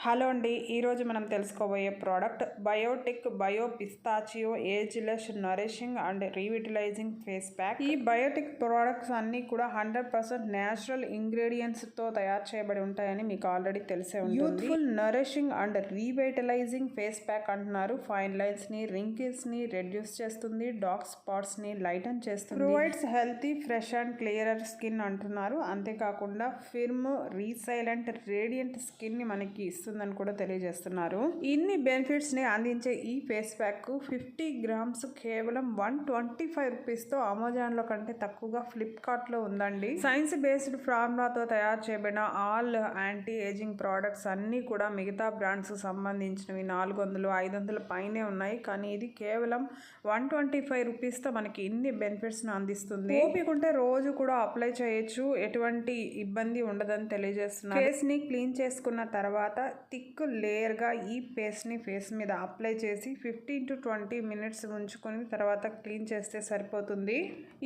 Hello అండి, ఈరోజు మనం తెలుసుకోబోయే product Biotique bio pistachio ageless nourishing and revitalising face pack. ఈ బయోటిక్ ప్రోడక్ట్స్ అన్నీ కూడా 100% న్యాచురల్ ఇంగ్రీడియంట్స్తో తయారు చేయబడి ఉంటాయని మీకు ఆల్రెడీ తెలిసే ఉంటుంది. Youthful nourishing and revitalising face pack అంటున్నారు. ఫైన్ లైన్స్ని, రింకిల్స్ని రెడ్యూస్ చేస్తుంది, డార్క్ స్పాట్స్ని లైటన్ చేస్తుంది, provides healthy fresh and clearer skin అంటున్నారు. అంతేకాకుండా ఫిర్మ్ రీసైలెంట్ రేడియంట్ స్కిన్ని మనకి ఇస్తుందని కూడా తెలియజేస్తున్నారు. ఇన్ని బెనిఫిట్స్ ని అందించే ఈ ఫేస్ ప్యాక్ 50 గ్రామ్స్ కేవలం 125 రూపీస్తో అమెజాన్ లో కంటే తక్కువగా ఫ్లిప్కార్ట్ లో ఉందండి. సైన్స్ బేస్డ్ ఫార్ములాతో తయారు చేయబడిన ఆల్ యాంటీ ఏజింగ్ ప్రోడక్ట్స్ అన్ని కూడా మిగతా బ్రాండ్స్ సంబంధించినవి 400, 500 పైనే ఉన్నాయి. కానీ ఇది కేవలం 125 రూపీస్తో మనకి ఇన్ని బెనిఫిట్స్ ని అందిస్తుంది. ఓపికంటే రోజు కూడా అప్లై చేయొచ్చు, ఎటువంటి ఇబ్బంది ఉండదని తెలియజేస్తున్నారు. ఫేస్ ని క్లీన్ చేసుకున్న తర్వాత థిక్ లేయర్గా ఈ పేస్ట్ని ఫేస్ మీద అప్లై చేసి 15 to 20 మినిట్స్ ఉంచుకొని తర్వాత క్లీన్ చేస్తే సరిపోతుంది.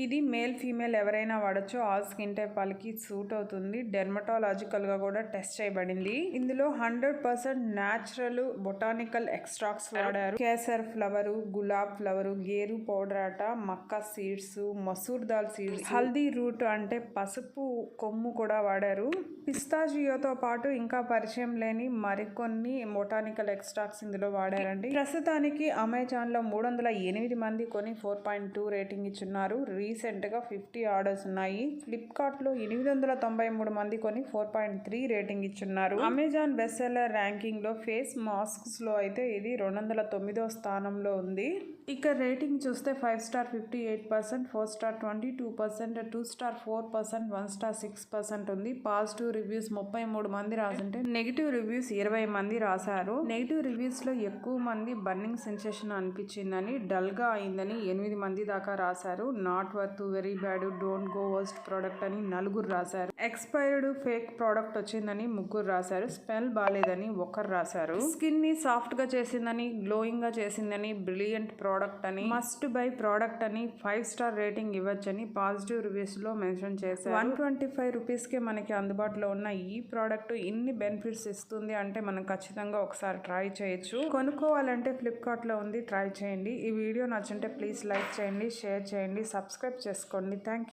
ఇది మేల్ ఫీమేల్ ఎవరైనా వాడచ్చు. ఆల్ స్కిన్ టైప్ వాళ్ళకి సూట్ అవుతుంది. డెర్మటాలజికల్గా కూడా టెస్ట్ చేయబడింది. ఇందులో 100% న్యాచురల్ బొటానికల్ ఎక్స్ట్రాక్ట్స్ వాడారు. కేసర్ ఫ్లవరు, గులాబ్ ఫ్లవరు, గేరు పౌడర్ అట, మక్కా సీడ్స్, మసూర్ దాల్ సీడ్స్, హల్దీ రూట్ అంటే పసుపు కొమ్ము కూడా వాడారు. పిస్తాచియోతో పాటు ఇంకా పరిచయం లేని మరికొన్ని బొటానికల్ ఎక్స్ట్రాక్ట్స్ ఇందులో వాడారండి. ప్రస్తుతానికి అమెజాన్ లో 308 మంది కొని 4.2 రేటింగ్ ఇచ్చున్నారు. రీసెంట్ గా 50 ఆర్డర్స్ ఉన్నాయి. ఫ్లిప్కార్ట్ లో 893 మంది కొని 4.3 రేటింగ్ ఇచ్చున్నారు. అమెజాన్ బెస్ట్ సెల్లర్ ర్యాంకింగ్ లో ఫేస్ మాస్క్స్ లో అయితే ఇది 209వ స్థానంలో ఉంది. ఇక రేటింగ్ చూస్తే 5 స్టార్ 58%, 4 స్టార్ 22%, 2 స్టార్ 4%, 1 స్టార్ 6% ఉంది. పాజిటివ్ రివ్యూస్ 33 మంది రాసుంటే నెగిటివ్ రివ్యూస్ 20 మంది రాశారు. నెగిటివ్ రివ్యూస్ లో ఎక్కువ మంది బర్నింగ్ సెన్సేషన్ అనిపించిందని, డల్ గా అయిందని 8 మంది దాకా రాశారు. Not worth, very bad, don't go worst product అని 4 రాశారు. ఎక్స్పైర్డ్ ఫేక్ ప్రోడక్ట్ వచ్చిందని 3 రాశారు. స్మెల్ బాలేదని 1 రాశారు. స్కిన్ ని సాఫ్ట్ గా చేసిందని, గ్లోయింగ్ గా చేసిందని, బ్రిలియంట్ ప్రోడక్ట్ అని, మస్ట్ బై ప్రోడక్ట్ అని 5 స్టార్ రేటింగ్ ఇవ్వచ్చని పాజిటివ్ రివ్యూస్ లో మెన్షన్ చేశారు. 125 రూపీస్ కి మనకి అందుబాటులో ఉన్న ఈ ప్రోడక్ట్ ఇన్ని బెనిఫిట్స్ ఇస్తుంది అంటే మనం ఖచ్చితంగా ఒకసారి ట్రై చేయొచ్చు. కొనుక్కోవాలంటే ఫ్లిప్కార్ట్ లో ఉంది, ట్రై చేయండి. ఈ వీడియో నచ్చుంటే ప్లీజ్ లైక్ చేయండి, షేర్ చేయండి, సబ్స్క్రైబ్ చేసుకోండి. Thank you.